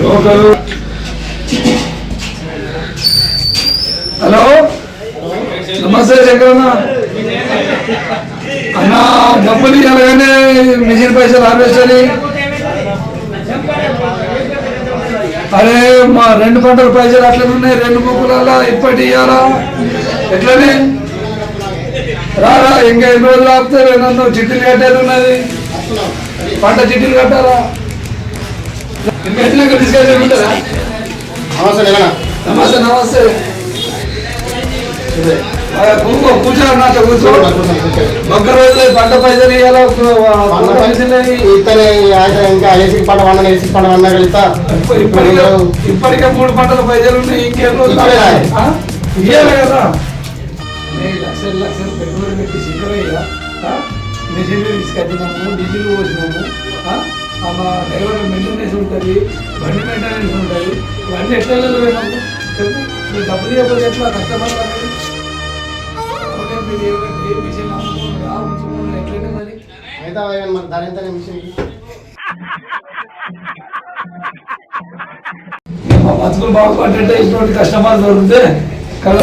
hello నమస్తే శంకరన్న అన్న డబ్బులు ఇవ్వాలగానే మిషన్ పైసలు ఆపేసరి అరే మా 2 పంటల పైసలు అట్లనే ఉన్నాయి 2 బుక్కులలో ఇప్పటి ఇవ్వాలా ఎట్లనే రారా ఇంకా ఎన్ని రోజులు ఆపుతారు నన్ను చిట్టీలు కట్టేది ఉన్నది పంట చిట్టీలు కట్టాలా ఇంకా ఎట్లా తీసుకెళ్ళి ఉంటుందా నమస్తే నమస్తే కూర్చో నాతో కూర్చో ఒక్క రోజు పంట పైసలు ఇప్పటికే 3 పంటల పైసలు ఉన్నాయి ఇంకేం ఇవ్వాలి కదా లక్షలు పెట్రోల్ పెట్టి సిద్ధమయ్యా మెషిన్లు తీసుకొచ్చినాము డీజిల్ పోసినాము డ్రైవర్ మెయింటెనెన్స్ ఉంటుంది బండి మెయింటెనెన్స్ ఉంటుంది ఇవన్నీ ఎట్లా పోయినాము చెప్పు మీరు డబ్బులు ఇవ్వకపోతే ఎట్లా కస్టమర్ మీరు ఏ మిషన్ అమ్ముకున్నారు ఎట్లయినా మరి మా బతుకులు బాగుపడ్డట్టే ఇటువంటి కస్టమర్ దొరికితే కదా